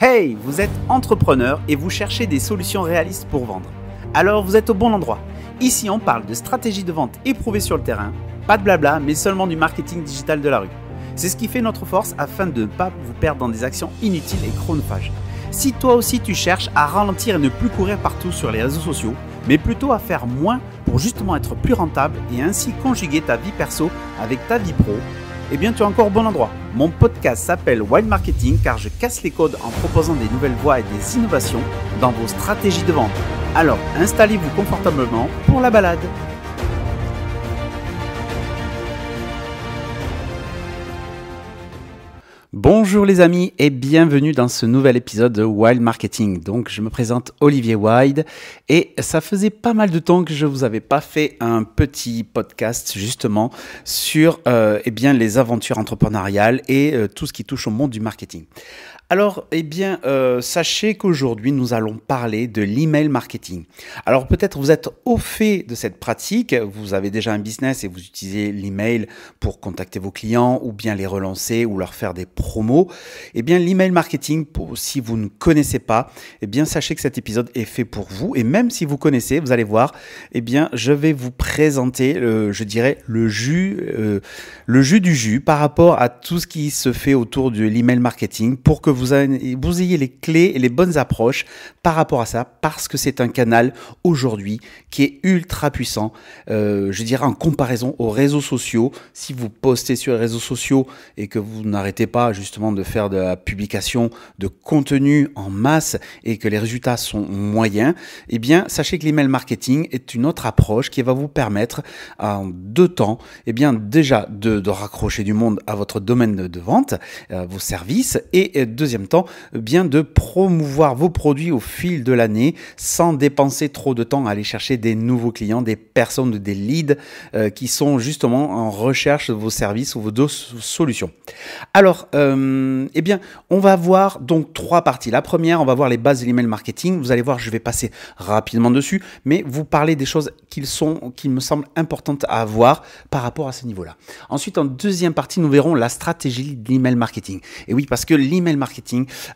Hey, vous êtes entrepreneur et vous cherchez des solutions réalistes pour vendre. Alors vous êtes au bon endroit. Ici on parle de stratégie de vente éprouvée sur le terrain, pas de blabla mais seulement du marketing digital de la rue. C'est ce qui fait notre force afin de ne pas vous perdre dans des actions inutiles et chronophages. Si toi aussi tu cherches à ralentir et ne plus courir partout sur les réseaux sociaux, mais plutôt à faire moins pour justement être plus rentable et ainsi conjuguer ta vie perso avec ta vie pro, eh bien tu es encore au bon endroit. Mon podcast s'appelle Wild Marketing car je casse les codes en proposant des nouvelles voies et des innovations dans vos stratégies de vente. Alors installez-vous confortablement pour la balade. Bonjour les amis et bienvenue dans ce nouvel épisode de Wild Marketing. Donc je me présente Olivier Wild et ça faisait pas mal de temps que je vous avais pas fait un petit podcast justement sur les aventures entrepreneuriales et tout ce qui touche au monde du marketing. Alors, sachez qu'aujourd'hui, nous allons parler de l'email marketing. Alors, peut-être vous êtes au fait de cette pratique, vous avez déjà un business et vous utilisez l'email pour contacter vos clients ou bien les relancer ou leur faire des promos. Eh bien, l'email marketing, si vous ne connaissez pas, eh bien, sachez que cet épisode est fait pour vous. Et même si vous connaissez, vous allez voir, eh bien, je vais vous présenter, le jus du jus par rapport à tout ce qui se fait autour de l'email marketing pour que vous ayez les clés et les bonnes approches par rapport à ça, parce que c'est un canal aujourd'hui qui est ultra puissant, en comparaison aux réseaux sociaux. Si vous postez sur les réseaux sociaux et que vous n'arrêtez pas justement de faire de la publication de contenu en masse et que les résultats sont moyens, eh bien sachez que l'email marketing est une autre approche qui va vous permettre en 2 temps, eh bien déjà de raccrocher du monde à votre domaine de vente, vos services, et deuxième temps, bien de promouvoir vos produits au fil de l'année sans dépenser trop de temps à aller chercher des nouveaux clients, des personnes, des leads qui sont justement en recherche de vos services ou vos solutions. Alors, on va voir donc 3 parties. La première, on va voir les bases de l'email marketing. Vous allez voir, je vais passer rapidement dessus, mais vous parler des choses qui me semblent importantes à avoir par rapport à ce niveau-là. Ensuite, en deuxième partie, nous verrons la stratégie de l'email marketing. Et oui, parce que l'email marketing,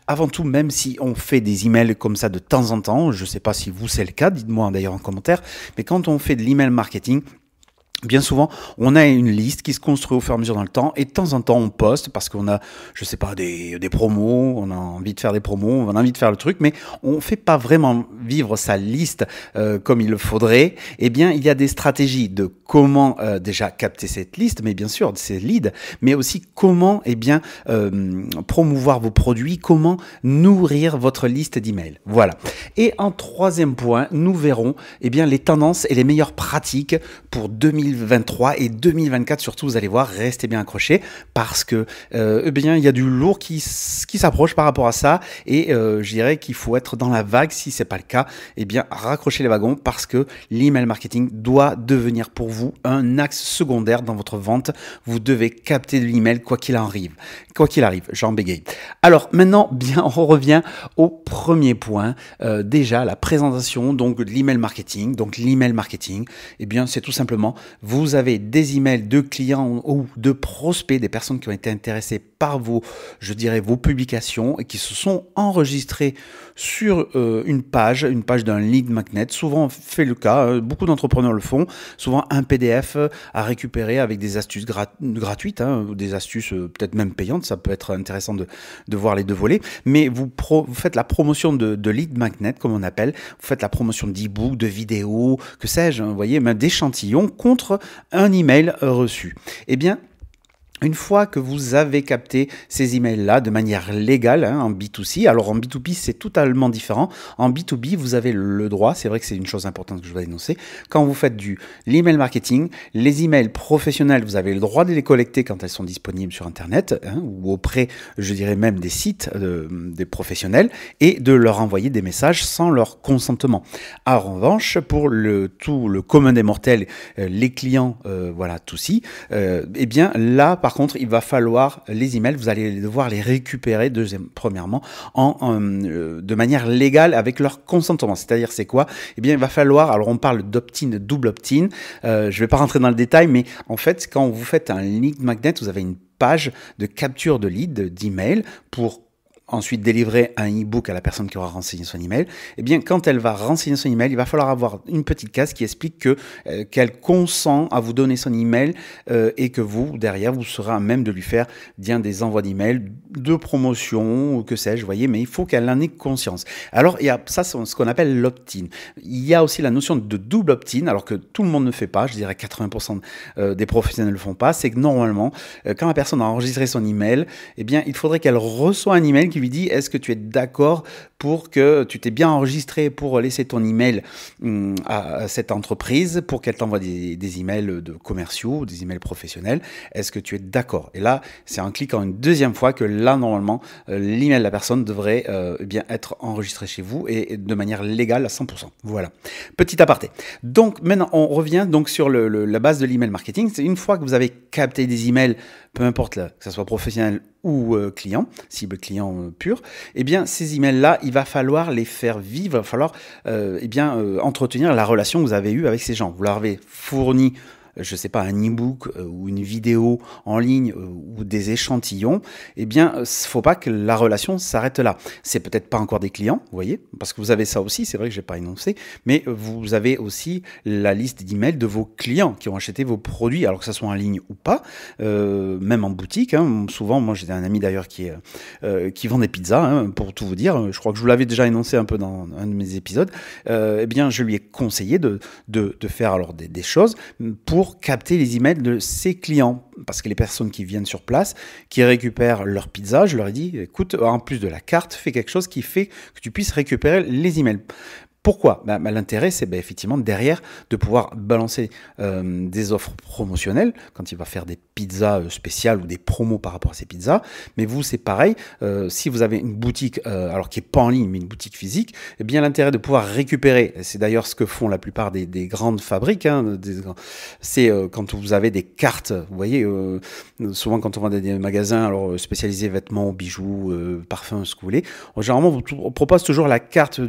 avant tout, même si on fait des emails comme ça de temps en temps, je ne sais pas si vous c'est le cas, dites-moi d'ailleurs en commentaire, mais quand on fait de l'email marketing, bien souvent, on a une liste qui se construit au fur et à mesure dans le temps et de temps en temps, on poste parce qu'on a, des promos, on a envie de faire des promos, on a envie de faire le truc, mais on ne fait pas vraiment vivre sa liste comme il le faudrait. Eh bien, il y a des stratégies de comment déjà capter cette liste, mais bien sûr, ces leads, mais aussi comment promouvoir vos produits, comment nourrir votre liste d'emails. Voilà. Et en troisième point, nous verrons les tendances et les meilleures pratiques pour 2023 et 2024, surtout, vous allez voir, restez bien accrochés parce que il y a du lourd qui s'approche par rapport à ça et je dirais qu'il faut être dans la vague. Si c'est pas le cas, raccrochez les wagons parce que l'email marketing doit devenir pour vous un axe secondaire dans votre vente. Vous devez capter de l'email quoi qu'il arrive, j'en bégaye. Alors maintenant, on revient au premier point, déjà la présentation donc de l'email marketing. Donc l'email marketing, c'est tout simplement, vous avez des emails de clients ou de prospects, des personnes qui ont été intéressées par vos publications et qui se sont enregistrés sur une page d'un lead magnet. Souvent, on fait le cas, beaucoup d'entrepreneurs le font, souvent un PDF à récupérer avec des astuces gratuites, des astuces peut-être même payantes, ça peut être intéressant de voir les 2 volets, mais vous faites la promotion de lead magnet, comme on appelle, vous faites la promotion d'e-book, de vidéos, que sais-je, vous voyez, même d'échantillons contre un email reçu. Une fois que vous avez capté ces emails-là de manière légale en B2C, alors en B2B c'est totalement différent, en B2B vous avez le droit, c'est vrai que c'est une chose importante que je dois énoncer, quand vous faites l'email marketing, les emails professionnels, vous avez le droit de les collecter quand elles sont disponibles sur internet ou auprès, même des sites des professionnels et de leur envoyer des messages sans leur consentement. En revanche, pour le commun des mortels, les clients, tout-ci, là, par contre, il va falloir les emails, vous allez devoir les récupérer, premièrement, de manière légale avec leur consentement. C'est-à-dire, c'est quoi ? Il va falloir, alors on parle d'opt-in, de double opt-in, je ne vais pas rentrer dans le détail, mais en fait, quand vous faites un lead magnet, vous avez une page de capture de lead, d'email, pour ensuite délivrer un e-book à la personne qui aura renseigné son email, eh bien, quand elle va renseigner son email, il va falloir avoir une petite case qui explique qu'elle consent à vous donner son email et que vous, derrière, vous serez à même de lui faire bien des envois d'email, de promotion, ou que sais-je, vous voyez, mais il faut qu'elle en ait conscience. Alors, il y a ça, c'est ce qu'on appelle l'opt-in. Il y a aussi la notion de double opt-in, alors que tout le monde ne fait pas, je dirais 80% des professionnels ne le font pas, c'est que normalement, quand la personne a enregistré son email, eh bien, il faudrait qu'elle reçoive un email qui lui dit est-ce que tu es d'accord pour que tu t'es bien enregistré pour laisser ton email à cette entreprise pour qu'elle t'envoie des emails de commerciaux, des emails professionnels. Est-ce que tu es d'accord? Et là, c'est en cliquant une deuxième fois que là, normalement, l'email de la personne devrait bien être enregistré chez vous et de manière légale à 100%. Voilà. Petit aparté. Donc maintenant, on revient donc sur la base de l'email marketing. C'est une fois que vous avez capté des emails, peu importe que ce soit professionnel ou client, cible client pur, eh bien ces emails-là, il va falloir les faire vivre, il va falloir entretenir la relation que vous avez eue avec ces gens. Vous leur avez fourni je ne sais pas, un e-book ou une vidéo en ligne ou des échantillons, eh bien, il ne faut pas que la relation s'arrête là. C'est peut-être pas encore des clients, vous voyez, parce que vous avez ça aussi, c'est vrai que je n'ai pas énoncé, mais vous avez aussi la liste d'emails de vos clients qui ont acheté vos produits, alors que ça soit en ligne ou pas, même en boutique. Hein. Souvent, moi j'ai un ami d'ailleurs qui vend des pizzas, hein, pour tout vous dire, je crois que je vous l'avais déjà énoncé un peu dans un de mes épisodes, eh bien, je lui ai conseillé de faire alors des choses pour capter les emails de ses clients. Parce que les personnes qui viennent sur place, qui récupèrent leur pizza, je leur ai dit, écoute, en plus de la carte, fais quelque chose qui fait que tu puisses récupérer les emails. Pourquoi ? L'intérêt, c'est effectivement derrière de pouvoir balancer des offres promotionnelles quand il va faire des pizzas spéciales ou des promos par rapport à ces pizzas. Mais vous, c'est pareil. Si vous avez une boutique, alors qui n'est pas en ligne, mais une boutique physique, eh bien l'intérêt de pouvoir récupérer, c'est d'ailleurs ce que font la plupart des grandes fabriques, hein, c'est quand vous avez des cartes, vous voyez, souvent quand on va dans des magasins alors, spécialisés vêtements, bijoux, parfums, ce que vous voulez, généralement on propose toujours la carte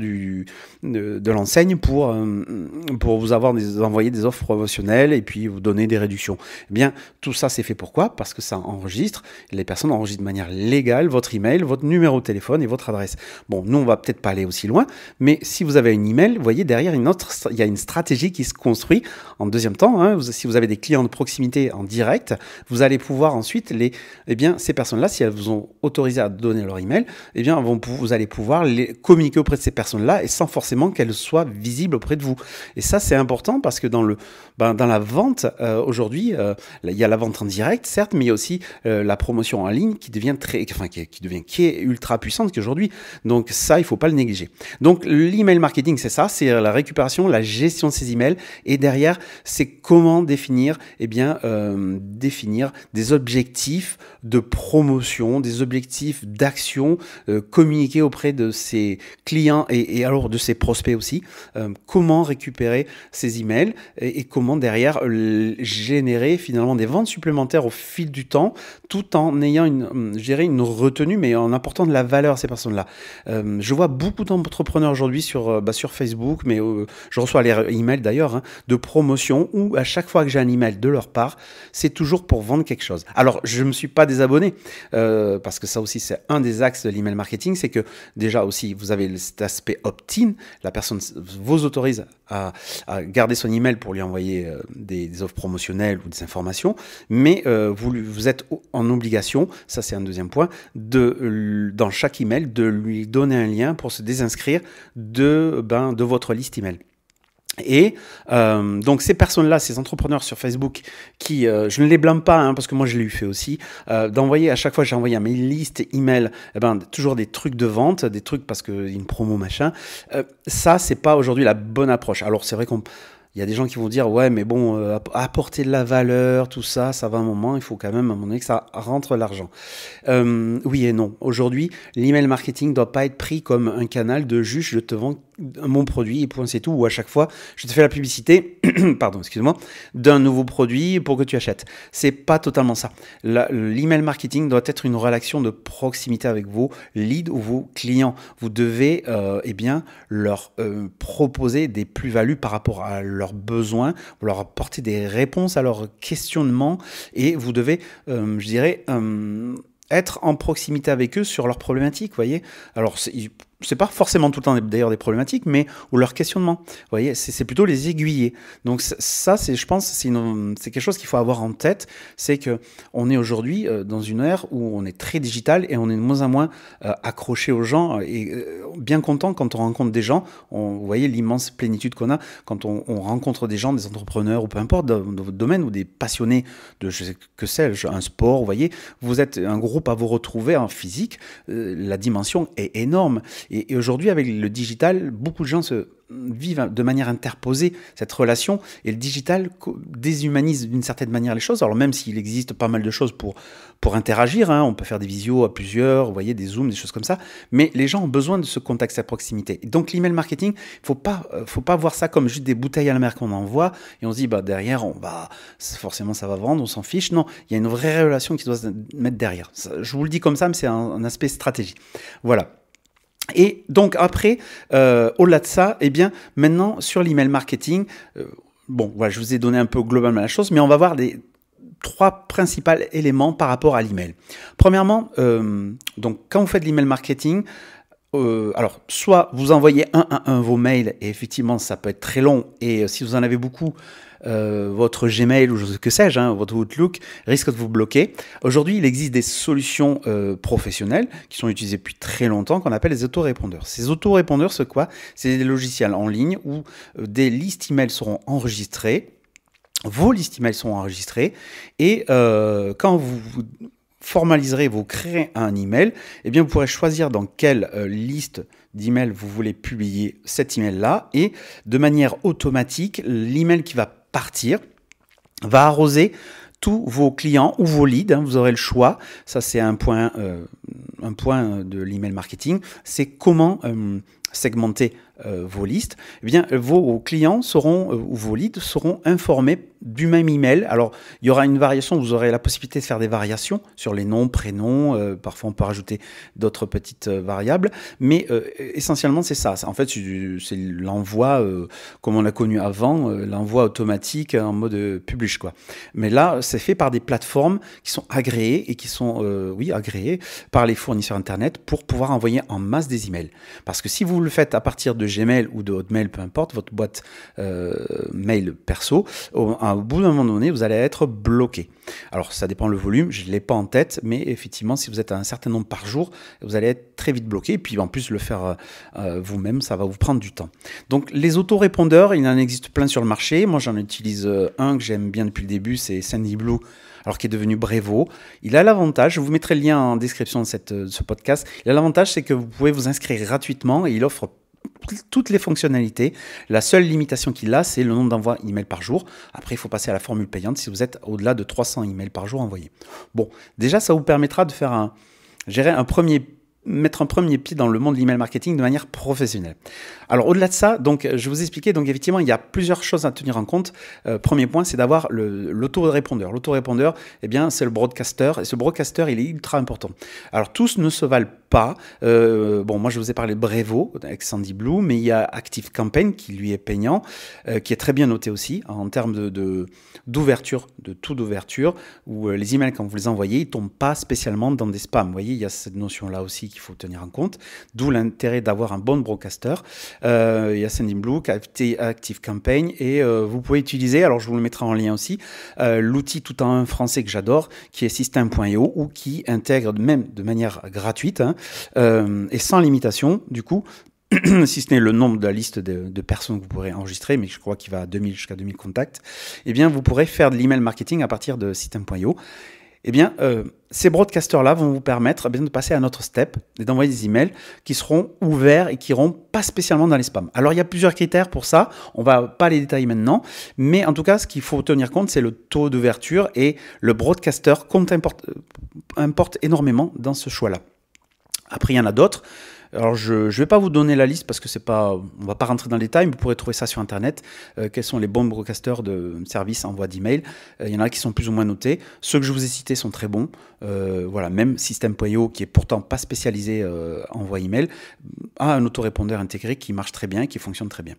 de l'enseigne pour vous envoyer des offres promotionnelles et puis vous donner des réductions. Eh bien, tout ça, c'est fait pourquoi ? Parce que ça enregistre, les personnes enregistrent de manière légale votre email, votre numéro de téléphone et votre adresse. Bon, nous, on va peut-être pas aller aussi loin, mais si vous avez un email, vous voyez, derrière, il y a une stratégie qui se construit en deuxième temps. Hein, si vous avez des clients de proximité en direct, vous allez pouvoir ensuite, ces personnes-là, si elles vous ont autorisé à donner leur email, eh bien, vous allez pouvoir les communiquer auprès de ces personnes-là et sans forcément qu'elle soit visible auprès de vous. Et ça, c'est important parce que dans la vente, aujourd'hui, il y a la vente en direct, certes, mais il y a aussi la promotion en ligne qui est ultra puissante qu'aujourd'hui. Donc ça, il ne faut pas le négliger. Donc l'email marketing, c'est ça, c'est la récupération, la gestion de ces emails. Et derrière, c'est comment définir des objectifs de promotion, des objectifs d'action, communiquer auprès de ses clients et alors de ses prospects aussi, comment récupérer ces emails et comment derrière générer finalement des ventes supplémentaires au fil du temps, tout en ayant une retenue, mais en apportant de la valeur à ces personnes-là. Je vois beaucoup d'entrepreneurs aujourd'hui sur Facebook, mais je reçois les emails d'ailleurs, hein, de promotion où à chaque fois que j'ai un email de leur part, c'est toujours pour vendre quelque chose. Alors, je ne me suis pas désabonné, parce que ça aussi, c'est un des axes de l'email marketing, c'est que déjà aussi, vous avez cet aspect opt-in, la personne vous autorise à garder son email pour lui envoyer des offres promotionnelles ou des informations, mais vous êtes en obligation, ça c'est un deuxième point, dans chaque email, de lui donner un lien pour se désinscrire de votre liste email. Et donc ces personnes-là, ces entrepreneurs sur Facebook qui, je ne les blâme pas, hein, parce que moi je l'ai fait aussi, d'envoyer à chaque fois que j'ai envoyé à mes listes email, toujours des trucs de vente, des trucs parce que une promo machin, ça c'est pas aujourd'hui la bonne approche. Alors c'est vrai il y a des gens qui vont dire ouais mais bon apporter de la valeur, tout ça, ça va un moment, il faut quand même à un moment donné que ça rentre l'argent. Oui et non. Aujourd'hui, l'email marketing doit pas être pris comme un canal de juste je te vends mon produit et point c'est tout, ou à chaque fois je te fais la publicité pardon, excuse-moi, d'un nouveau produit pour que tu achètes. C'est pas totalement ça. L'email marketing doit être une relation de proximité avec vos leads ou vos clients. Vous devez leur proposer des plus-values par rapport à leurs besoins, vous leur apporter des réponses à leurs questionnements et vous devez, être en proximité avec eux sur leurs problématiques, vous voyez. Alors, c'est pas forcément tout le temps d'ailleurs des problématiques, mais ou leurs questionnements. Vous voyez, c'est plutôt les aiguiller. Donc ça, je pense, c'est quelque chose qu'il faut avoir en tête, c'est que on est aujourd'hui dans une ère où on est très digital et on est de moins en moins accroché aux gens et bien content quand on rencontre des gens. Vous voyez l'immense plénitude qu'on a quand on rencontre des gens, des entrepreneurs ou peu importe dans votre domaine ou des passionnés de je sais que sais-je, un sport. Vous voyez, vous êtes un groupe à vous retrouver en physique. La dimension est énorme. Et aujourd'hui, avec le digital, beaucoup de gens vivent de manière interposée cette relation. Et le digital déshumanise d'une certaine manière les choses. Alors même s'il existe pas mal de choses pour interagir, hein, on peut faire des visios à plusieurs, vous voyez, des zooms, des choses comme ça. Mais les gens ont besoin de ce contact à proximité. Et donc l'email marketing, faut pas voir ça comme juste des bouteilles à la mer qu'on envoie. Et on se dit, bah, derrière, forcément ça va vendre, on s'en fiche. Non, il y a une vraie relation qui doit se mettre derrière. Je vous le dis comme ça, mais c'est un aspect stratégie. Voilà. Et donc après, au-delà de ça, eh bien, maintenant sur l'email marketing, bon, voilà, je vous ai donné un peu globalement la chose, mais on va voir les 3 principaux éléments par rapport à l'email. Premièrement, donc quand vous faites de l'email marketing, alors soit vous envoyez un à un vos mails et effectivement ça peut être très long et si vous en avez beaucoup, votre Gmail ou que sais-je, hein, votre Outlook risque de vous bloquer. Aujourd'hui, il existe des solutions professionnelles qui sont utilisées depuis très longtemps qu'on appelle les autorépondeurs. Ces autorépondeurs, c'est quoi? C'est des logiciels en ligne où des listes emails seront enregistrées, vos listes emails seront enregistrées et quand vous formaliserez, vous créerez un email, eh bien vous pourrez choisir dans quelle liste d'emails vous voulez publier cet email-là et de manière automatique, l'email qui va partir va arroser tous vos clients ou vos leads, hein, vous aurez le choix. Ça, c'est un point de l'email marketing. C'est comment segmenter vos listes. Eh bien, vos clients seront, ou vos leads seront informés du même email. Alors, il y aura une variation, vous aurez la possibilité de faire des variations sur les noms, prénoms, parfois on peut rajouter d'autres petites variables, mais essentiellement c'est ça. En fait, c'est l'envoi, comme on l'a connu avant, l'envoi automatique en mode publish, quoi. Mais là, c'est fait par des plateformes qui sont agréées et qui sont, agréées par les fournisseurs Internet pour pouvoir envoyer en masse des emails. Parce que si vous le faites à partir de Gmail ou de Hotmail, peu importe, votre boîte mail perso, au bout d'un moment donné, vous allez être bloqué. Alors, ça dépend le volume, je ne l'ai pas en tête, mais effectivement, si vous êtes à un certain nombre par jour, vous allez être très vite bloqué. Et puis, en plus, le faire vous-même, ça va vous prendre du temps. Donc, les autorépondeurs, il en existe plein sur le marché. Moi, j'en utilise un que j'aime bien depuis le début, c'est Sendinblue, alors qui est devenu Brevo. Il a l'avantage, je vous mettrai le lien en description de ce podcast, il a l'avantage, c'est que vous pouvez vous inscrire gratuitement et il offre toutes les fonctionnalités. La seule limitation qu'il a, c'est le nombre d'envois email par jour. Après, il faut passer à la formule payante si vous êtes au-delà de 300 emails par jour envoyés. Bon, déjà, ça vous permettra de faire mettre un premier pied dans le monde de l'email marketing de manière professionnelle. Alors au-delà de ça, donc je vous expliquais, donc effectivement il y a plusieurs choses à tenir en compte. Premier point, c'est d'avoir l'autorépondeur. L'autorépondeur, eh bien c'est le broadcaster et ce broadcaster il est ultra important. Alors tous ne se valent pas. Moi je vous ai parlé de Brevo avec Sendinblue, mais il y a ActiveCampaign qui lui est payant, qui est très bien noté aussi en termes d'ouverture, de taux d'ouverture, où les emails quand vous les envoyez, ils tombent pas spécialement dans des spams. Vous voyez, il y a cette notion là aussi qu'il faut tenir en compte, d'où l'intérêt d'avoir un bon broadcaster. Il y a Sendinblue, ActiveCampaign et vous pouvez utiliser, alors je vous le mettrai en lien aussi, l'outil tout en un français que j'adore, qui est System.io ou qui intègre même de manière gratuite et sans limitation du coup, si ce n'est le nombre de la liste de personnes que vous pourrez enregistrer, mais je crois qu'il va à 2000 jusqu'à 2000 contacts, eh bien vous pourrez faire de l'email marketing à partir de System.io. Eh bien, ces broadcasters-là vont vous permettre de passer à un autre step et d'envoyer des emails qui seront ouverts et qui n'iront pas spécialement dans les spams. Alors, il y a plusieurs critères pour ça. On ne va pas les détailler maintenant. Mais en tout cas, ce qu'il faut tenir compte, c'est le taux d'ouverture et le broadcaster importe énormément dans ce choix-là. Après, il y en a d'autres. Alors, je ne vais pas vous donner la liste parce que c'est pas, on va pas rentrer dans le détail, mais vous pourrez trouver ça sur Internet. Quels sont les bons broadcasters de services envoi d'email. Il y en a qui sont plus ou moins notés. Ceux que je vous ai cités sont très bons. Voilà, même System.io, qui est pourtant pas spécialisé envoi email, a un autorépondeur intégré qui marche très bien, qui fonctionne très bien.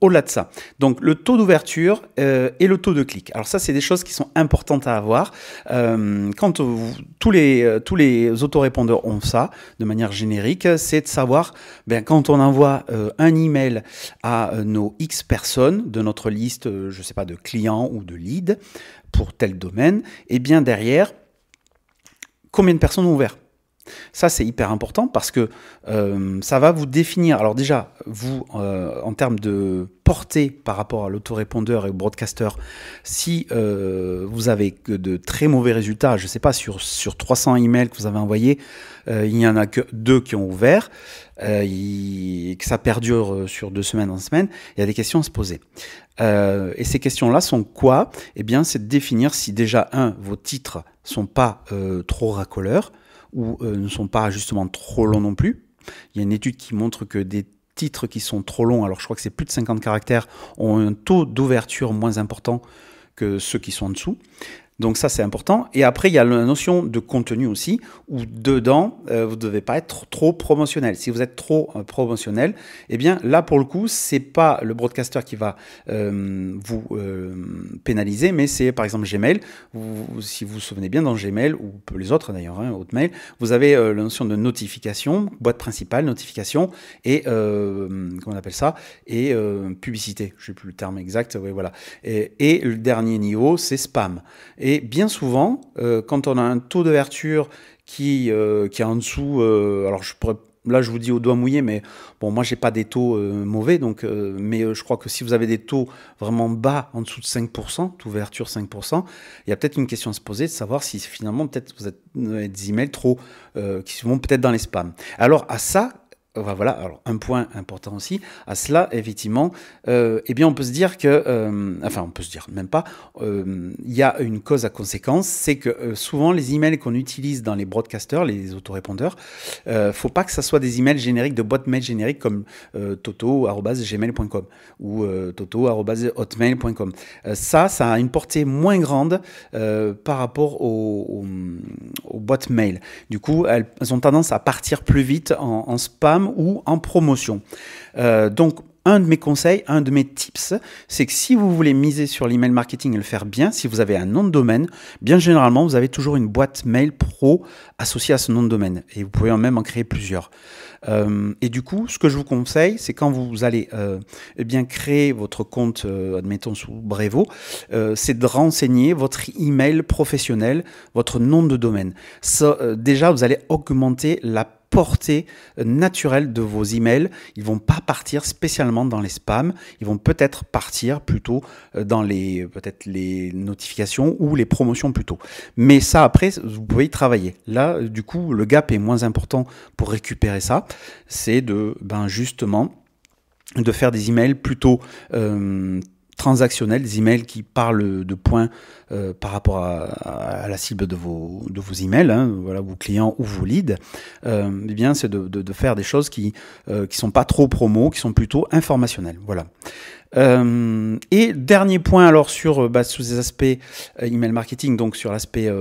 Au-delà de ça, donc le taux d'ouverture et le taux de clic. Alors ça, c'est des choses qui sont importantes à avoir. Quand tous les autorépondeurs ont ça, de manière générique, c'est de savoir, quand on envoie un email à nos X personnes de notre liste, je ne sais pas, de clients ou de leads pour tel domaine, et bien derrière, combien de personnes ont ouvert? Ça, c'est hyper important parce que ça va vous définir. Alors déjà, vous, en termes de portée par rapport à l'autorépondeur et au broadcaster, si vous avez que de très mauvais résultats, je ne sais pas, sur 300 emails que vous avez envoyés, il n'y en a que 2 qui ont ouvert, et que ça perdure sur 2 semaines, en semaine, il y a des questions à se poser. Et ces questions-là sont quoi? Eh bien, c'est de définir si déjà, vos titres ne sont pas trop racoleurs, ou ne sont pas justement trop longs non plus. Il y a une étude qui montre que des titres qui sont trop longs, alors je crois que c'est plus de 50 caractères, ont un taux d'ouverture moins important que ceux qui sont en dessous. Donc ça, c'est important. Et après, il y a la notion de contenu aussi, où dedans, vous ne devez pas être trop promotionnel. Si vous êtes trop promotionnel, eh bien là, pour le coup, c'est pas le broadcaster qui va vous pénaliser, mais c'est par exemple Gmail. Si vous vous souvenez bien, dans Gmail, ou les autres d'ailleurs, Hotmail, vous avez la notion de notification, boîte principale, notification, et comment on appelle ça, et publicité. Je ne sais plus le terme exact. Ouais, voilà. Et le dernier niveau, c'est spam. Et bien souvent, quand on a un taux d'ouverture qui est en dessous, alors là je vous dis au doigt mouillé, mais bon, moi j'ai pas des taux mauvais, donc, mais je crois que si vous avez des taux vraiment bas, en dessous de 5%, d'ouverture 5%, il y a peut-être une question à se poser de savoir si finalement peut-être vous avez des emails trop qui vont peut-être dans les spams. Alors à ça, voilà, alors un point important aussi, à cela, effectivement, eh bien on peut se dire que, enfin on peut se dire, même pas, il y a une cause à conséquence, c'est que souvent les emails qu'on utilise dans les broadcasters, les autorépondeurs, faut pas que ça soit des emails génériques, de boîtes mail génériques comme toto@gmail.com ou toto@hotmail.com. Ça a une portée moins grande par rapport aux boîtes mail. Du coup, elles ont tendance à partir plus vite en spam ou en promotion. Donc, un de mes conseils, un de mes tips, c'est que si vous voulez miser sur l'email marketing et le faire bien, si vous avez un nom de domaine, bien généralement, vous avez toujours une boîte mail pro associée à ce nom de domaine. Et vous pouvez même en créer plusieurs. Et du coup, ce que je vous conseille, c'est quand vous allez bien créer votre compte, admettons sous Brevo, c'est de renseigner votre email professionnel, votre nom de domaine. Ça, déjà, vous allez augmenter la portée naturelle de vos emails. Ils vont pas partir spécialement dans les spams, ils vont peut-être partir plutôt dans les notifications ou les promotions plutôt. Mais ça, après, vous pouvez y travailler. Là, du coup, le gap est moins important pour récupérer ça. C'est justement de faire des emails plutôt transactionnels, des emails qui parlent de points par rapport à la cible de vos emails, voilà, vos clients ou vos leads. Eh bien, c'est de faire des choses qui sont pas trop promo, qui sont plutôt informationnelles. Voilà. Et dernier point alors sur ces aspects email marketing, donc sur l'aspect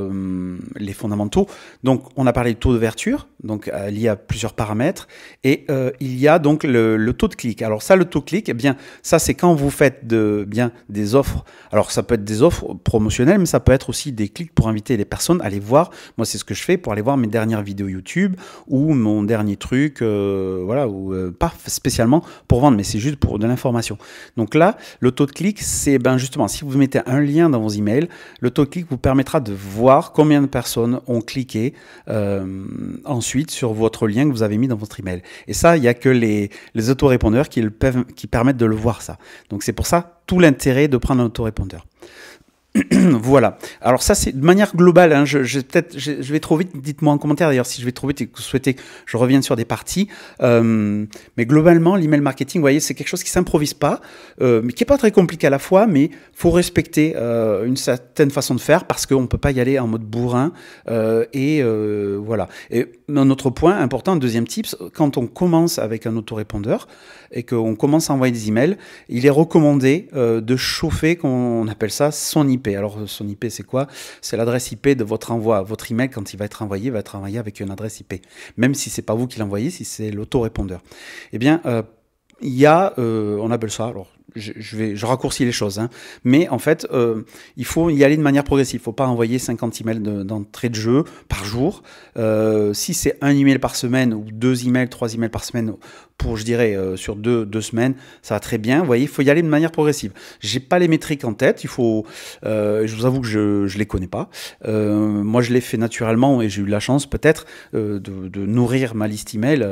les fondamentaux. Donc on a parlé du taux d'ouverture, donc il y a plusieurs paramètres, et il y a donc le taux de clic. Alors ça, le taux de clic, eh bien ça c'est quand vous faites des offres. Alors ça peut être des offres promotionnelles, mais ça peut être aussi des clics pour inviter les personnes à aller voir. Moi c'est ce que je fais pour aller voir mes dernières vidéos YouTube ou mon dernier truc, voilà, ou pas spécialement pour vendre, mais c'est juste pour de l'information. Donc là, le taux de clic, c'est justement, si vous mettez un lien dans vos emails, le taux de clic vous permettra de voir combien de personnes ont cliqué ensuite sur votre lien que vous avez mis dans votre email. Et ça, il n'y a que les autorépondeurs qui permettent de le voir, ça. Donc c'est pour ça tout l'intérêt de prendre un autorépondeur. Voilà. Alors ça, c'est de manière globale. Hein, je vais trop vite. Dites-moi en commentaire d'ailleurs si je vais trop vite et que vous souhaitez que je revienne sur des parties. Mais globalement, l'email marketing, vous voyez, c'est quelque chose qui s'improvise pas, mais qui est pas très compliqué à la fois. Mais faut respecter une certaine façon de faire parce qu'on peut pas y aller en mode bourrin. Voilà. Et un autre point important, un deuxième tips, quand on commence avec un autorépondeur et qu'on commence à envoyer des emails, il est recommandé de chauffer, qu'on appelle ça son IP. Alors son IP c'est quoi? C'est l'adresse IP de votre envoi. Votre email quand il va être envoyé avec une adresse IP. Même si c'est pas vous qui l'envoyez, si c'est l'autorépondeur. Eh bien, il y a, on appelle ça, alors je raccourcis les choses, hein, mais en fait, il faut y aller de manière progressive. Il ne faut pas envoyer 50 emails d'entrée de jeu par jour. Si c'est un email par semaine ou 2 emails, 3 emails par semaine, pour, je dirais, sur deux semaines, ça va très bien. Vous voyez, il faut y aller de manière progressive. J'ai pas les métriques en tête. Il faut, je vous avoue que je les connais pas. Moi, je l'ai fait naturellement et j'ai eu la chance peut-être de nourrir ma liste email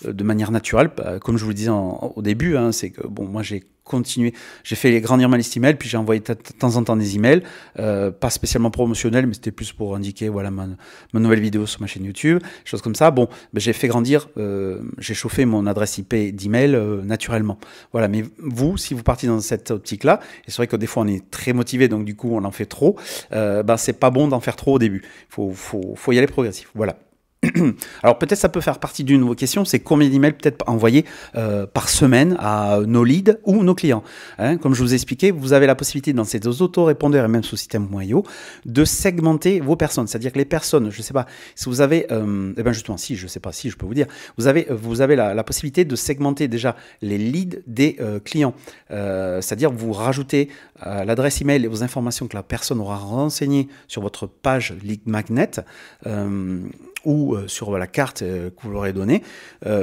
de manière naturelle. Comme je vous le disais au début, hein, c'est que bon, moi j'ai continué, j'ai fait grandir ma liste email, puis j'ai envoyé de temps en temps des emails, pas spécialement promotionnels, mais c'était plus pour indiquer voilà ma nouvelle vidéo sur ma chaîne YouTube, choses comme ça. Bon, ben, j'ai fait grandir, j'ai chauffé mon adresse IP d'email naturellement. Voilà, mais vous, si vous partez dans cette optique-là, et c'est vrai que des fois on est très motivé, donc du coup on en fait trop, ben c'est pas bon d'en faire trop au début. Faut y aller progressif. Voilà. Alors peut-être ça peut faire partie d'une de vos questions, c'est combien d'emails peut-être envoyer par semaine à nos leads ou nos clients. Hein, comme je vous ai expliqué, vous avez la possibilité dans ces autorépondeurs et même sous système.io de segmenter vos personnes. C'est-à-dire que les personnes, je ne sais pas, si vous avez, eh ben justement, si je ne sais pas, si je peux vous dire, vous avez la possibilité de segmenter déjà les leads des clients. C'est-à-dire vous rajoutez l'adresse email et vos informations que la personne aura renseignées sur votre page lead magnet. Ou sur la carte que vous leur avez donnée,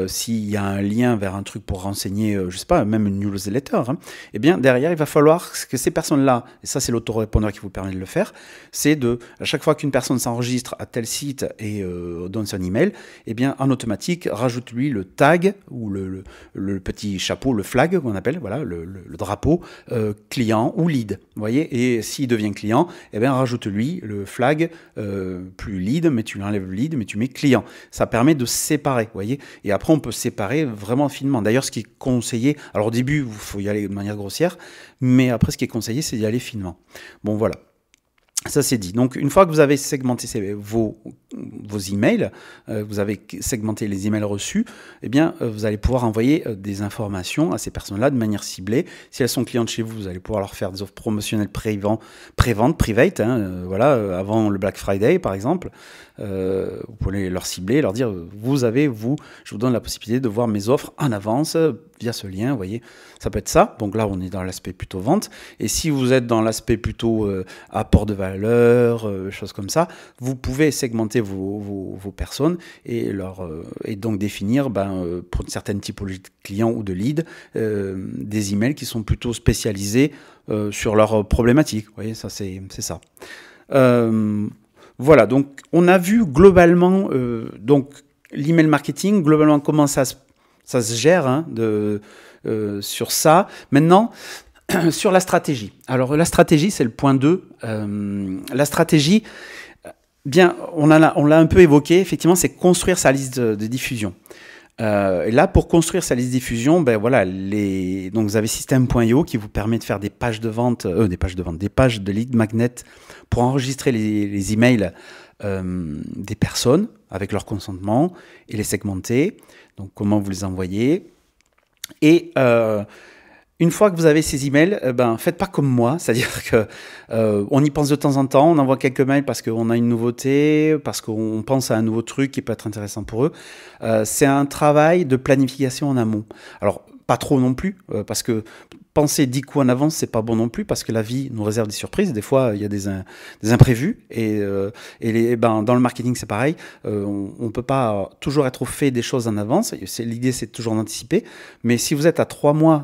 s'il y a un lien vers un truc pour renseigner, je sais pas, même une newsletter, hein, eh bien derrière il va falloir que ces personnes-là, et ça c'est l'autorépondeur qui vous permet de le faire, c'est à chaque fois qu'une personne s'enregistre à tel site et donne son email, eh bien en automatique rajoute-lui le tag ou le petit chapeau, le flag qu'on appelle, voilà, le drapeau client ou lead, vous voyez, et s'il devient client, eh bien rajoute-lui le flag plus lead, mais tu l'enlèves le lead, mais tu mets client. Ça permet de séparer, vous voyez. Et après, on peut séparer vraiment finement. D'ailleurs, ce qui est conseillé, alors au début, il faut y aller de manière grossière, mais après, ce qui est conseillé, c'est d'y aller finement. Bon, voilà. Ça, c'est dit. Donc, une fois que vous avez segmenté vos emails, vous avez segmenté les emails reçus, eh bien, vous allez pouvoir envoyer des informations à ces personnes-là de manière ciblée. Si elles sont clientes chez vous, vous allez pouvoir leur faire des offres promotionnelles pré-vente, private, hein, voilà, avant le Black Friday, par exemple. Vous pouvez leur cibler, leur dire, je vous donne la possibilité de voir mes offres en avance via ce lien, vous voyez. Ça peut être ça. Donc là, on est dans l'aspect plutôt vente. Et si vous êtes dans l'aspect plutôt apport de valeur, choses comme ça, vous pouvez segmenter vos personnes et donc définir pour une certaine typologie de clients ou de leads des emails qui sont plutôt spécialisés sur leurs problématiques. Vous voyez, ça c'est ça. Voilà, donc on a vu globalement donc l'email marketing, globalement comment ça se gère hein, sur ça. Maintenant, sur la stratégie. Alors la stratégie, c'est le point 2. La stratégie, bien, on l'a un peu évoqué, effectivement, c'est construire sa liste de diffusion. Et là, pour construire sa liste de diffusion, ben voilà, donc vous avez système.io qui vous permet de faire des pages de vente, des pages de lead magnet pour enregistrer les emails des personnes avec leur consentement et les segmenter. Donc, comment vous les envoyez. Et une fois que vous avez ces emails, faites pas comme moi, c'est-à-dire que on y pense de temps en temps, on envoie quelques mails parce qu'on a une nouveauté, parce qu'on pense à un nouveau truc qui peut être intéressant pour eux. C'est un travail de planification en amont. Alors, pas trop non plus, parce que penser 10 coups en avance, c'est pas bon non plus, parce que la vie nous réserve des surprises. Des fois, il y a des imprévus, et dans le marketing, c'est pareil. On peut pas toujours être au fait des choses en avance. L'idée, c'est toujours d'anticiper. Mais si vous êtes à 3 mois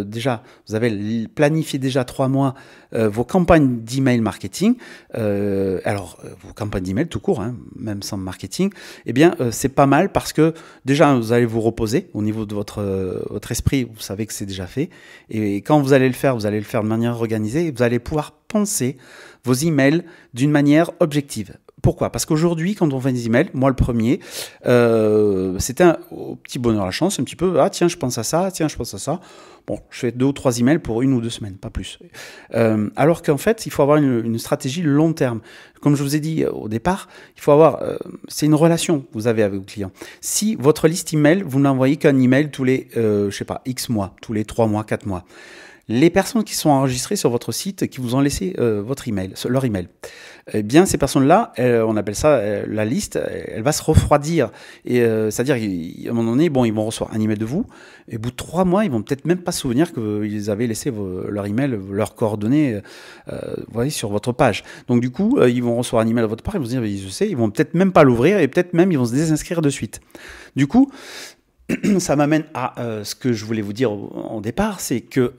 déjà, vous avez planifié déjà 3 mois vos campagnes d'email marketing, vos campagnes d'email tout court, hein, même sans marketing, eh bien, c'est pas mal parce que déjà, vous allez vous reposer au niveau de votre esprit, vous savez que c'est déjà fait, et Et quand vous allez le faire de manière organisée et vous allez pouvoir penser vos emails d'une manière objective. Pourquoi? Parce qu'aujourd'hui, quand on fait des emails, moi le premier, c'était au petit bonheur à la chance, un petit peu, ah tiens, je pense à ça, tiens, je pense à ça. Bon, je fais 2 ou 3 emails pour 1 ou 2 semaines, pas plus. Alors qu'en fait, il faut avoir une stratégie long terme. Comme je vous ai dit au départ, il faut avoir, c'est une relation que vous avez avec vos clients. Si votre liste email, vous n'envoyez qu'un email tous les, je sais pas, X mois, tous les 3 mois, 4 mois. Les personnes qui sont enregistrées sur votre site, qui vous ont laissé votre email, leur email, eh bien ces personnes-là, on appelle ça la liste, elle va se refroidir. Et c'est-à-dire, à un moment donné, bon, ils vont recevoir un email de vous, et au bout de 3 mois, ils vont peut-être même pas se souvenir qu'ils avaient laissé leur email, leurs coordonnées, vous voyez, sur votre page. Donc du coup, ils vont recevoir un email de votre part, ils vont se dire, je sais, ils vont peut-être même pas l'ouvrir, et peut-être même ils vont se désinscrire de suite. Du coup, ça m'amène à ce que je voulais vous dire au départ, c'est que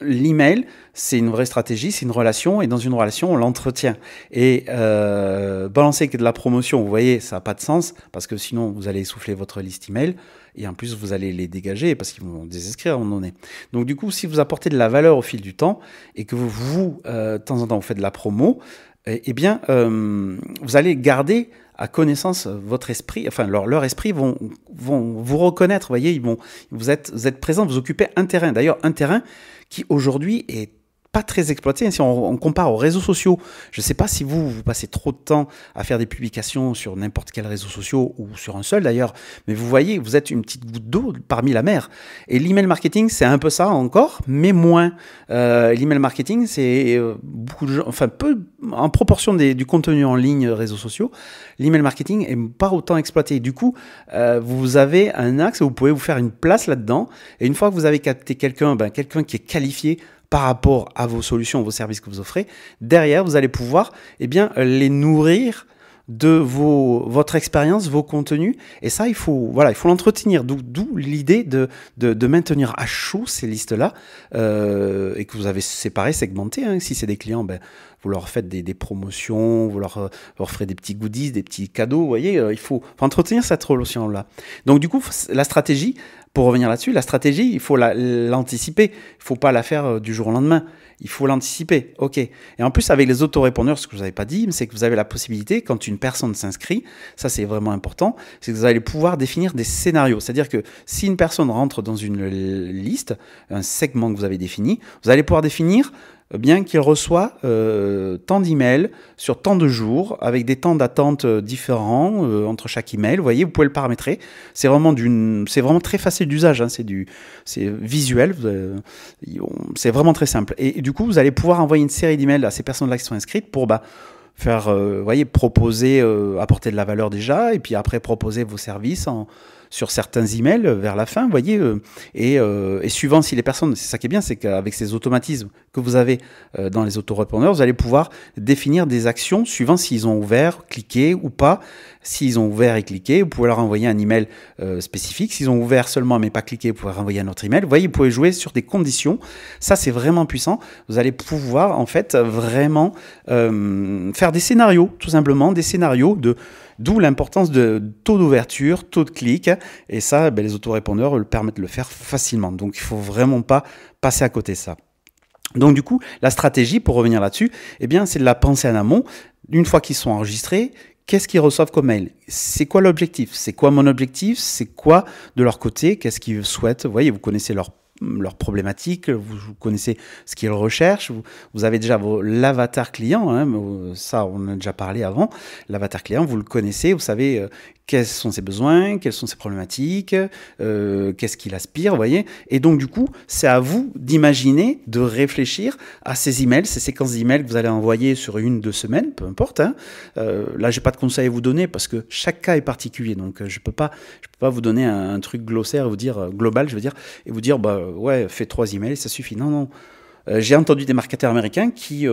l'email, c'est une vraie stratégie, c'est une relation, et dans une relation, on l'entretient. Et balancer que de la promotion, vous voyez, ça n'a pas de sens, parce que sinon, vous allez essouffler votre liste email, et en plus, vous allez les dégager, parce qu'ils vont désinscrire à un moment donné. Donc du coup, si vous apportez de la valeur au fil du temps, et que vous de temps en temps, vous faites de la promo, eh bien, vous allez garder à connaissance votre esprit, enfin leur esprit vont vous reconnaître, vous voyez, vous êtes présent, vous occupez un terrain. D'ailleurs, un terrain qui aujourd'hui est pas très exploité. Si on compare aux réseaux sociaux, je ne sais pas si vous passez trop de temps à faire des publications sur n'importe quel réseau social ou sur un seul d'ailleurs, mais vous voyez, vous êtes une petite goutte d'eau parmi la mer. Et l'email marketing, c'est un peu ça encore, mais moins. L'email marketing, c'est beaucoup de gens, enfin peu en proportion du contenu en ligne réseaux sociaux. L'email marketing est pas autant exploité. Du coup, vous avez un axe où vous pouvez vous faire une place là-dedans. Et une fois que vous avez capté quelqu'un qui est qualifié par rapport à vos solutions, vos services que vous offrez, derrière, vous allez pouvoir les nourrir de votre expérience, vos contenus. Et ça, il faut l'entretenir. D'où l'idée de maintenir à chaud ces listes-là et que vous avez séparées, segmentées. Hein. Si c'est des clients, vous leur faites des promotions, vous leur ferez des petits goodies, des petits cadeaux. Vous voyez, il faut entretenir cette relation-là. Donc du coup, la stratégie, pour revenir là-dessus, la stratégie, il faut l'anticiper. Il ne faut pas la faire du jour au lendemain. Il faut l'anticiper. OK. Et en plus, avec les autorépondeurs, ce que je vous avais pas dit, c'est que vous avez la possibilité, quand une personne s'inscrit, ça c'est vraiment important, c'est que vous allez pouvoir définir des scénarios. C'est-à-dire que si une personne rentre dans une liste, un segment que vous avez défini, vous allez pouvoir définir bien qu'il reçoit tant d'emails sur tant de jours, avec des temps d'attente différents entre chaque email. Vous voyez, vous pouvez le paramétrer. C'est vraiment très facile d'usage. Hein. C'est visuel. C'est vraiment très simple. Et du coup, vous allez pouvoir envoyer une série d'emails à ces personnes-là qui sont inscrites pour faire, proposer, apporter de la valeur déjà, et puis après proposer vos services sur certains emails vers la fin, vous voyez, et suivant si les personnes, c'est ça qui est bien, c'est qu'avec ces automatismes que vous avez dans les autorépondeurs, vous allez pouvoir définir des actions suivant s'ils ont ouvert, cliqué ou pas. S'ils ont ouvert et cliqué, vous pouvez leur envoyer un email spécifique. S'ils ont ouvert seulement mais pas cliqué, vous pouvez renvoyer un autre email. Vous voyez, vous pouvez jouer sur des conditions. Ça, c'est vraiment puissant. Vous allez pouvoir, en fait, vraiment faire des scénarios, tout simplement, des scénarios d'où l'importance de taux d'ouverture, taux de clic. Et ça, les autorépondeurs le permettent de le faire facilement. Donc, il ne faut vraiment pas passer à côté de ça. Donc, du coup, la stratégie, pour revenir là-dessus, c'est de la penser en amont. Une fois qu'ils sont enregistrés, qu'est-ce qu'ils reçoivent comme mail? C'est quoi l'objectif? C'est quoi mon objectif? C'est quoi de leur côté? Qu'est-ce qu'ils souhaitent? Vous voyez, vous connaissez leurs problématiques, vous connaissez ce qu'ils recherchent, vous avez déjà l'avatar client, hein, ça on en a déjà parlé avant, l'avatar client, vous le connaissez, vous savez quels sont ses besoins, quelles sont ses problématiques, qu'est-ce qu'il aspire, vous voyez, et donc du coup, c'est à vous d'imaginer, de réfléchir à ces emails, ces séquences d'emails que vous allez envoyer sur 1-2 semaines, peu importe, hein. Là, j'ai pas de conseils à vous donner parce que chaque cas est particulier, donc je peux pas vous donner un truc glossaire, vous dire global, je veux dire, et vous dire, ouais, fais 3 emails, ça suffit. Non, J'ai entendu des marketeurs américains qui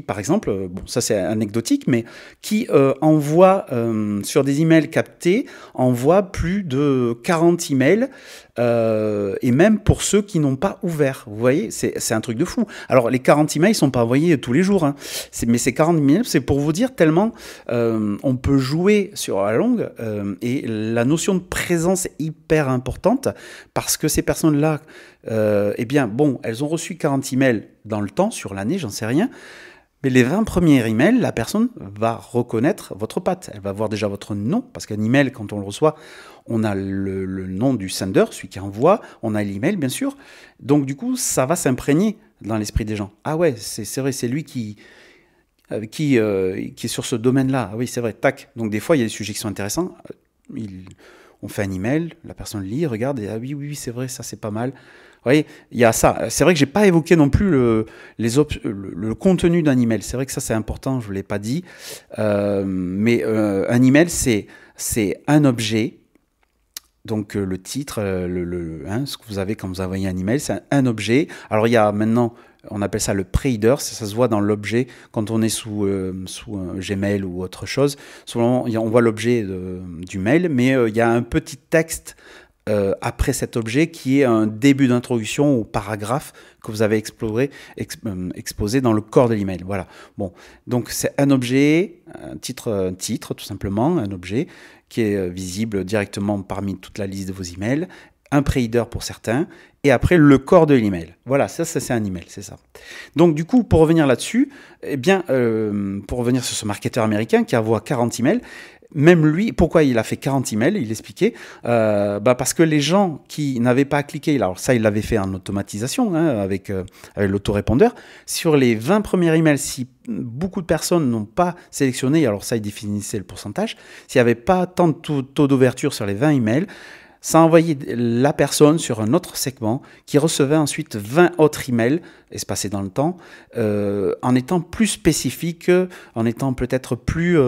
par exemple, bon ça c'est anecdotique, mais qui envoient sur des emails captés, envoient plus de 40 emails, et même pour ceux qui n'ont pas ouvert. Vous voyez, c'est un truc de fou. Alors les 40 emails ne sont pas envoyés tous les jours, hein. Mais ces 40 emails, c'est pour vous dire tellement on peut jouer sur la longue, et la notion de présence est hyper importante, parce que ces personnes-là, eh bien, bon, elles ont reçu 40 emails dans le temps, sur l'année, j'en sais rien, mais les 20 premiers emails, la personne va reconnaître votre patte. Elle va voir déjà votre nom, parce qu'un email, quand on le reçoit, on a le nom du sender, celui qui envoie, on a l'email, bien sûr. Donc, du coup, ça va s'imprégner dans l'esprit des gens. Ah ouais, c'est vrai, c'est lui qui est sur ce domaine-là. Ah oui, c'est vrai, tac. Donc, des fois, il y a des sujets qui sont intéressants. On fait un email, la personne lit, regarde, et ah oui, oui, c'est vrai, ça, c'est pas mal. Vous voyez, il y a ça. C'est vrai que j'ai pas évoqué non plus le contenu d'un email. C'est vrai que ça, c'est important, je ne l'ai pas dit. Mais un email, c'est un objet. Donc le titre, ce que vous avez quand vous envoyez un email, c'est un objet. Alors il y a maintenant, on appelle ça le pre-header, ça se voit dans l'objet quand on est sous Gmail ou autre chose. Souvent, on voit l'objet du mail, mais il y a un petit texte après cet objet qui est un début d'introduction au paragraphe que vous avez exposé dans le corps de l'email. Voilà. Bon, donc c'est un objet, un titre tout simplement, un objet qui est visible directement parmi toute la liste de vos emails, un pre-header pour certains, et après le corps de l'email. Voilà, ça c'est un email, c'est ça. Donc du coup, pour revenir là-dessus, eh bien, pour revenir sur ce marketeur américain qui envoie 40 emails, même lui, pourquoi il a fait 40 emails, il expliquait, parce que les gens qui n'avaient pas cliqué, alors ça il l'avait fait en automatisation, hein, avec l'autorépondeur, sur les 20 premiers emails, si beaucoup de personnes n'ont pas sélectionné, alors ça il définissait le pourcentage, s'il n'y avait pas tant de taux d'ouverture sur les 20 emails, ça envoyait la personne sur un autre segment qui recevait ensuite 20 autres emails espacés dans le temps, en étant plus spécifique, en étant peut-être plus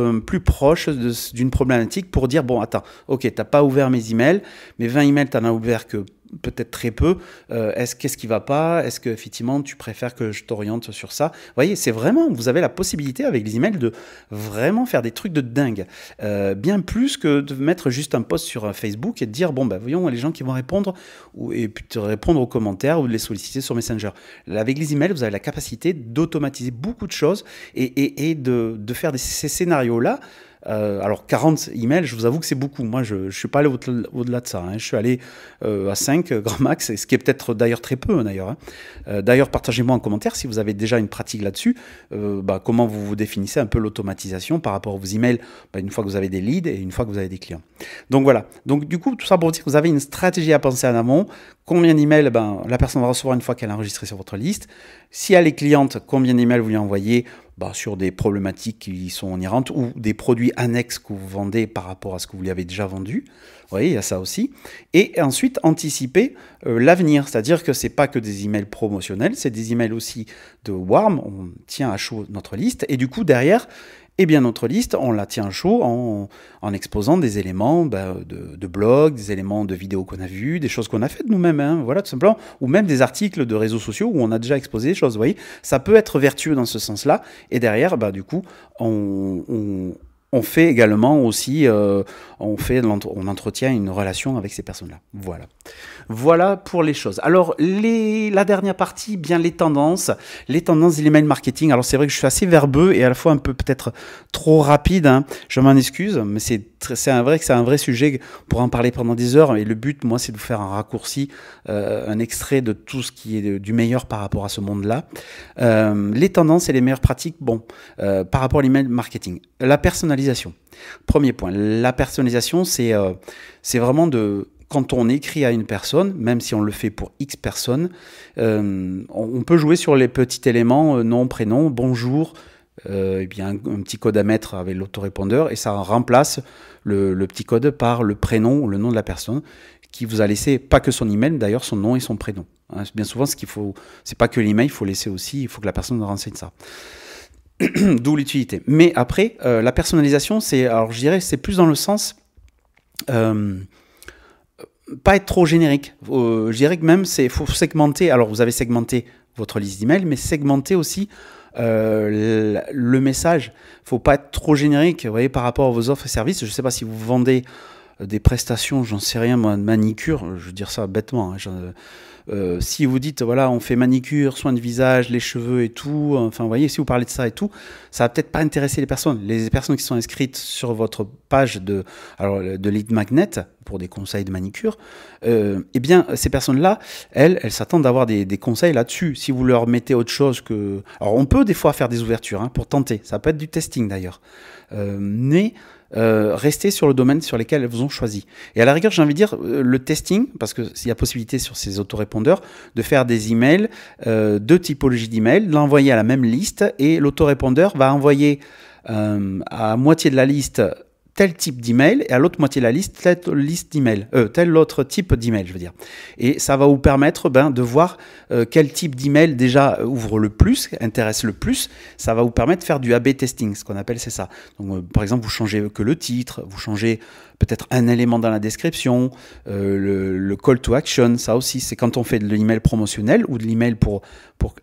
proche d'une problématique pour dire, bon, attends, ok, tu n'as pas ouvert mes emails, mes 20 emails, tu n'en as ouvert que peut-être très peu, qu'est-ce qui ne va pas, est-ce qu'effectivement tu préfères que je t'oriente sur ça? Vous voyez, c'est vraiment, vous avez la possibilité avec les emails de vraiment faire des trucs de dingue, bien plus que de mettre juste un post sur Facebook et de dire, bon, ben voyons les gens qui vont répondre, et puis te répondre aux commentaires ou de les solliciter sur Messenger. Avec les emails, vous avez la capacité d'automatiser beaucoup de choses et de faire ces scénarios-là. Alors 40 emails, je vous avoue que c'est beaucoup. Moi, je ne suis pas allé au-delà de ça, hein. Je suis allé à 5 grand max, ce qui est peut-être d'ailleurs très peu, d'ailleurs, hein. D'ailleurs, partagez-moi en commentaire si vous avez déjà une pratique là-dessus, comment vous définissez un peu l'automatisation par rapport aux emails, une fois que vous avez des leads et une fois que vous avez des clients. Donc voilà. Donc du coup, tout ça pour dire que vous avez une stratégie à penser en amont. Combien d'emails la personne va recevoir une fois qu'elle est enregistrée sur votre liste. Si elle est cliente, combien d'emails vous lui envoyez sur des problématiques qui sont inhérentes ou des produits annexes que vous vendez par rapport à ce que vous lui avez déjà vendu. Vous voyez, il y a ça aussi. Et ensuite, anticiper l'avenir. C'est-à-dire que ce n'est pas que des emails promotionnels, c'est des emails aussi de warm. On tient à chaud notre liste. Et du coup, derrière, eh bien, notre liste, on la tient chaud en exposant des éléments de blog, des éléments de vidéos qu'on a vues, des choses qu'on a faites nous-mêmes, hein, voilà, tout simplement, ou même des articles de réseaux sociaux où on a déjà exposé des choses. Vous voyez, ça peut être vertueux dans ce sens-là. Et derrière, du coup, on fait également aussi, on entretient une relation avec ces personnes-là. Voilà. Voilà pour les choses. Alors, la dernière partie, bien les tendances de l'email marketing. Alors, c'est vrai que je suis assez verbeux et à la fois un peu peut-être trop rapide, hein. Je m'en excuse, mais c'est un vrai sujet pour en parler pendant des heures. Et le but, moi, c'est de vous faire un raccourci, un extrait de tout ce qui est du meilleur par rapport à ce monde-là. Les tendances et les meilleures pratiques, par rapport à l'email marketing. La personnalisation. Premier point. La personnalisation, c'est vraiment quand on écrit à une personne, même si on le fait pour X personnes, on peut jouer sur les petits éléments, nom, prénom, bonjour, et bien un petit code à mettre avec l'autorépondeur, et ça remplace le petit code par le prénom ou le nom de la personne qui vous a laissé, pas que son email, d'ailleurs son nom et son prénom. Hein, bien souvent, c'est pas que l'email, il faut laisser aussi, il faut que la personne renseigne ça. D'où l'utilité. Mais après, la personnalisation, alors je dirais, c'est plus dans le sens pas être trop générique. Je dirais que même, faut segmenter. Alors, vous avez segmenté votre liste d'emails, mais segmenter aussi le message. Il ne faut pas être trop générique, vous voyez, par rapport à vos offres et services. Je ne sais pas si vous vendez des prestations, j'en sais rien, moi, de manicure, je veux dire ça bêtement, hein, si vous dites, voilà, on fait manicure, soins de visage, les cheveux et tout, enfin, vous voyez, si vous parlez de ça et tout, ça va peut-être pas intéresser les personnes. Les personnes qui sont inscrites sur votre page de lead magnet, pour des conseils de manicure, eh bien, ces personnes-là, elles s'attendent d'avoir des conseils là-dessus. Si vous leur mettez autre chose que... Alors, on peut des fois faire des ouvertures, hein, pour tenter. Ça peut être du testing, d'ailleurs. Mais... rester sur le domaine sur lequel elles vous ont choisi. Et à la rigueur, j'ai envie de dire le testing, parce qu'il y a possibilité sur ces autorépondeurs de faire des emails, deux typologies d'emails, l'envoyer à la même liste, et l'autorépondeur va envoyer à moitié de la liste tel type d'email et à l'autre moitié de la liste, tel autre type d'email, je veux dire. Et ça va vous permettre de voir quel type d'email déjà ouvre le plus, intéresse le plus. Ça va vous permettre de faire du A/B testing, ce qu'on appelle, c'est ça. Donc, par exemple, vous changez que le titre, vous changez peut-être un élément dans la description, le call to action, ça aussi, c'est quand on fait de l'email promotionnel ou de l'email pour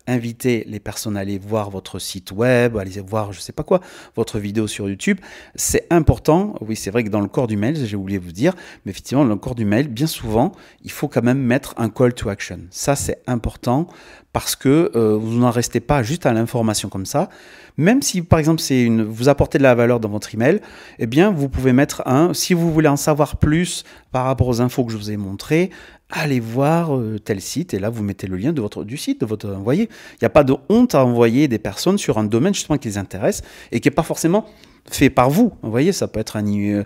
inviter les personnes à aller voir votre site web, à aller voir, je sais pas quoi, votre vidéo sur YouTube. C'est important. Oui, c'est vrai que dans le corps du mail, j'ai oublié de vous dire, mais effectivement, dans le corps du mail, bien souvent, il faut quand même mettre un call to action. Ça, c'est important parce que vous n'en restez pas juste à l'information comme ça. Même si, par exemple, vous apportez de la valeur dans votre email, eh bien, vous pouvez mettre si vous voulez en savoir plus par rapport aux infos que je vous ai montrées, allez voir tel site, et là, vous mettez le lien du site, vous voyez, il n'y a pas de honte à envoyer des personnes sur un domaine justement qui les intéresse et qui n'est pas forcément fait par vous. Vous voyez, ça peut être un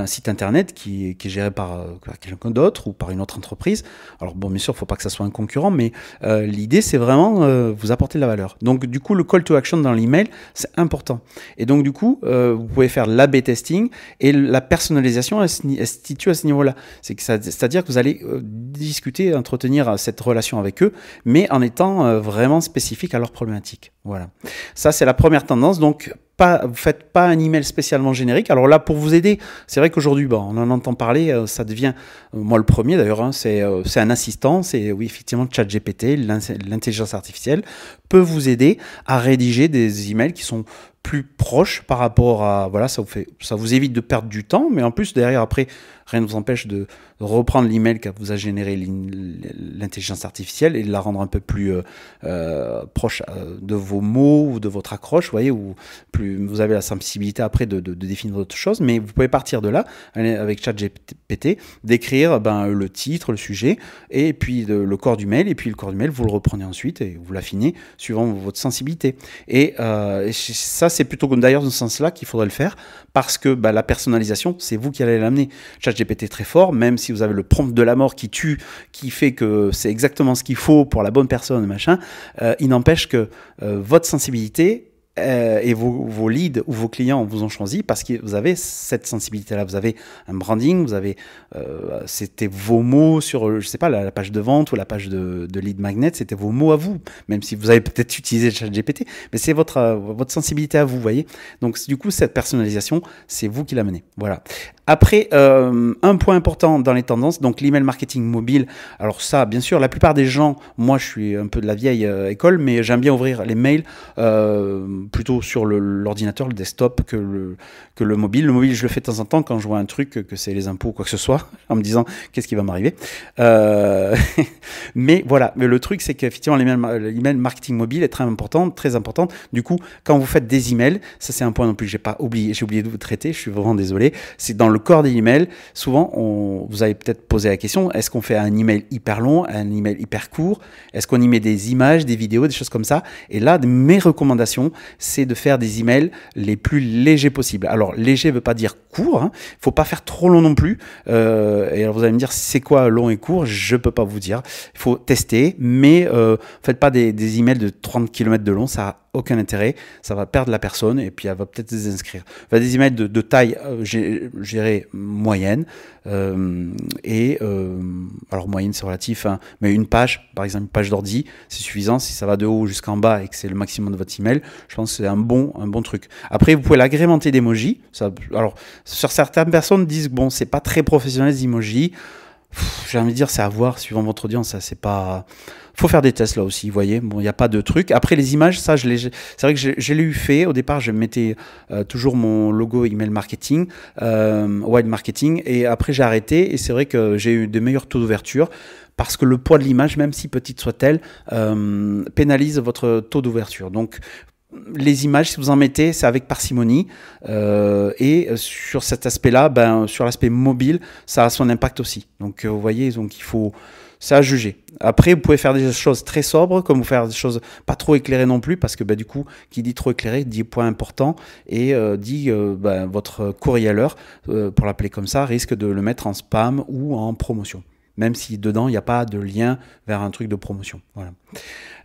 site internet qui est géré par quelqu'un d'autre ou par une autre entreprise. Alors bon, bien sûr, il ne faut pas que ça soit un concurrent, mais l'idée, c'est vraiment vous apporter de la valeur. Donc du coup, le call to action dans l'email, c'est important. Et donc du coup, vous pouvez faire l'A/B testing et la personnalisation, elle se situe à ce niveau-là. C'est-à-dire que vous allez discuter, entretenir cette relation avec eux, mais en étant vraiment spécifique à leur problématique. Voilà. Ça, c'est la première tendance. Donc, vous ne faites pas un email spécialement générique. Alors là, pour vous aider, c'est vrai qu'aujourd'hui, on en entend parler, ça devient, moi le premier d'ailleurs, hein, c'est un assistant, c'est oui, effectivement, ChatGPT, l'intelligence artificielle, peut vous aider à rédiger des emails qui sont plus proches par rapport à... Voilà, ça vous évite de perdre du temps, mais en plus, derrière, après, rien ne vous empêche de reprendre l'email que vous a généré l'intelligence artificielle et de la rendre un peu plus proche de vos mots ou de votre accroche, vous voyez, ou plus vous avez la sensibilité après de définir autre chose, mais vous pouvez partir de là, avec ChatGPT, d'écrire le titre, le sujet, et puis le corps du mail, et puis le corps du mail, vous le reprenez ensuite et vous l'affinez suivant votre sensibilité. Et ça, c'est plutôt d'ailleurs dans ce sens-là qu'il faudrait le faire, parce que la personnalisation, c'est vous qui allez l'amener. ChatGPT est très fort, même si vous avez le prompt de la mort qui tue, qui fait que c'est exactement ce qu'il faut pour la bonne personne, machin, il n'empêche que votre sensibilité et vos leads ou vos clients vous ont choisi parce que vous avez cette sensibilité-là. Vous avez un branding, vous avez, c'était vos mots sur, je sais pas, la page de vente ou la page de lead magnet, c'était vos mots à vous, même si vous avez peut-être utilisé ChatGPT, mais c'est votre sensibilité à vous, voyez. Donc du coup, cette personnalisation, c'est vous qui la menez. Voilà. Après, un point important dans les tendances, donc l'email marketing mobile. Alors ça, bien sûr, la plupart des gens, moi je suis un peu de la vieille école, mais j'aime bien ouvrir les mails plutôt sur l'ordinateur, le desktop, que le mobile. Le mobile, je le fais de temps en temps quand je vois un truc, que c'est les impôts ou quoi que ce soit, en me disant qu'est-ce qui va m'arriver. Mais voilà, mais le truc, c'est qu'effectivement, l'email marketing mobile est très important, très important. Du coup, quand vous faites des emails, ça c'est un point non plus que j'ai oublié de vous traiter, je suis vraiment désolé, c'est dans le corps des emails, souvent, vous avez peut-être posé la question, est-ce qu'on fait un email hyper long, un email hyper court? Est-ce qu'on y met des images, des vidéos, des choses comme ça? Et là, mes recommandations, c'est de faire des emails les plus légers possibles. Alors, léger ne veut pas dire court, hein. Il ne faut pas faire trop long non plus. Et alors, vous allez me dire, c'est quoi long et court? Je ne peux pas vous dire. Il faut tester, mais faites pas des emails de 30 km de long, ça n'a aucun intérêt. Ça va perdre la personne et puis elle va peut-être désinscrire. Enfin, des emails de taille moyenne. Alors moyenne c'est relatif, hein, mais une page, par exemple une page d'ordi, c'est suffisant. Si ça va de haut jusqu'en bas et que c'est le maximum de votre email, je pense que c'est un bon truc. Après, vous pouvez l'agrémenter d'emojis. Alors, sur certaines personnes disent bon, c'est pas très professionnel les emojis. j'ai envie de dire, c'est à voir suivant votre audience. Ça, c'est pas. Faut faire des tests là aussi, vous voyez. Bon, il n'y a pas de truc. Après, les images, ça, c'est vrai que je l'ai eu fait. Au départ, je mettais toujours mon logo email marketing, Wild Marketing. Et après, j'ai arrêté. Et c'est vrai que j'ai eu de meilleurs taux d'ouverture parce que le poids de l'image, même si petite soit-elle, pénalise votre taux d'ouverture. Donc, les images, si vous en mettez, c'est avec parcimonie. Et sur cet aspect-là, sur l'aspect mobile, ça a son impact aussi. Donc, vous voyez, donc il faut. C'est à juger. Après, vous pouvez faire des choses très sobres, comme vous faire des choses pas trop éclairées non plus, parce que du coup, qui dit trop éclairé dit point important et dit votre courrieleur, pour l'appeler comme ça, risque de le mettre en spam ou en promotion. Même si dedans, il n'y a pas de lien vers un truc de promotion. Voilà.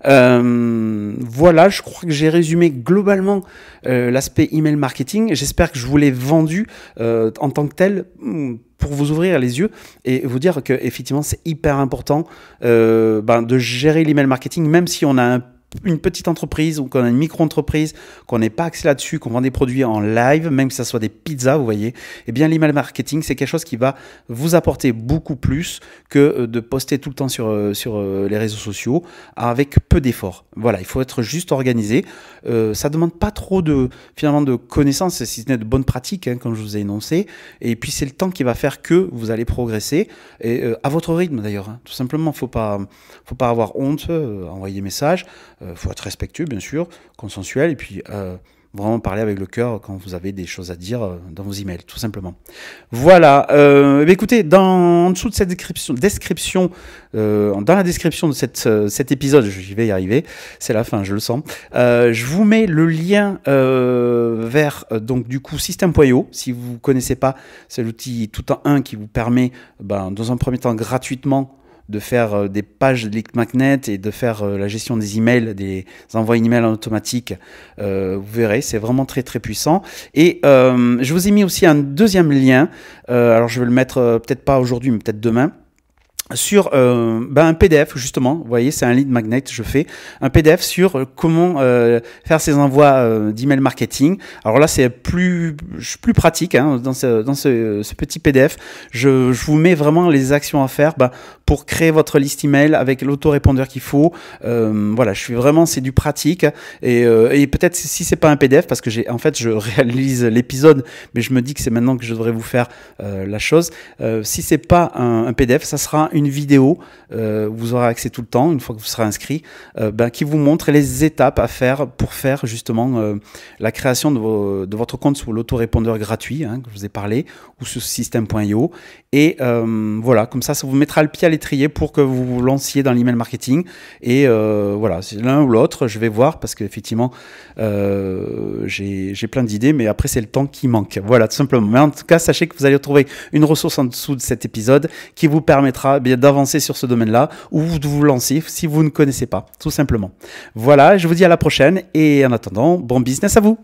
Voilà, je crois que j'ai résumé globalement l'aspect email marketing. J'espère que je vous l'ai vendu en tant que tel pour vous ouvrir les yeux et vous dire que effectivement c'est hyper important de gérer l'email marketing, même si on a une petite entreprise ou qu'on a une micro-entreprise, qu'on n'est pas axé là-dessus, qu'on vend des produits en live, même que ça soit des pizzas, vous voyez, eh bien l'email marketing, c'est quelque chose qui va vous apporter beaucoup plus que de poster tout le temps sur les réseaux sociaux avec peu d'efforts. Voilà, il faut être juste organisé. Ça ne demande pas trop de connaissances, si ce n'est de bonnes pratiques, comme je vous ai énoncé. Et puis c'est le temps qui va faire que vous allez progresser, et à votre rythme d'ailleurs. Tout simplement, faut pas avoir honte, envoyer des messages. Faut être respectueux, bien sûr, consensuel, et puis vraiment parler avec le cœur quand vous avez des choses à dire dans vos emails, tout simplement. Voilà. Écoutez, en dessous de cette description, dans la description de cet épisode, j'y vais y arriver, c'est la fin, je le sens. Je vous mets le lien vers donc du coup System.io. Si vous connaissez pas, c'est l'outil tout en un qui vous permet, dans un premier temps gratuitement, de faire des pages de lead magnet et de faire la gestion des emails, des envois emails en automatique. Vous verrez, c'est vraiment très très puissant. Et je vous ai mis aussi un deuxième lien. Alors je vais le mettre peut-être pas aujourd'hui, mais peut-être demain. Sur un PDF justement, vous voyez, c'est un lead magnet, je fais un PDF sur comment faire ces envois d'email marketing. Alors là, c'est plus pratique dans ce petit PDF. Je vous mets vraiment les actions à faire pour créer votre liste email avec l'autorépondeur qu'il faut. Voilà, c'est du pratique et peut-être si c'est pas un PDF, parce que je réalise l'épisode, mais je me dis que c'est maintenant que je devrais vous faire la chose. Si c'est pas un PDF, ça sera une vidéo, vous aurez accès tout le temps, une fois que vous serez inscrit, qui vous montre les étapes à faire pour faire justement la création de votre compte sous l'autorépondeur gratuit, que je vous ai parlé, ou sur System.io. Et voilà, comme ça vous mettra le pied à l'étrier pour que vous vous lanciez dans l'email marketing. Et voilà, c'est l'un ou l'autre, je vais voir, parce qu'effectivement, j'ai plein d'idées, mais après c'est le temps qui manque. Voilà, tout simplement. Mais en tout cas, sachez que vous allez retrouver une ressource en dessous de cet épisode qui vous permettra d'avancer sur ce domaine-là, ou de vous lancer si vous ne connaissez pas, tout simplement. Voilà, je vous dis à la prochaine, et en attendant, bon business à vous.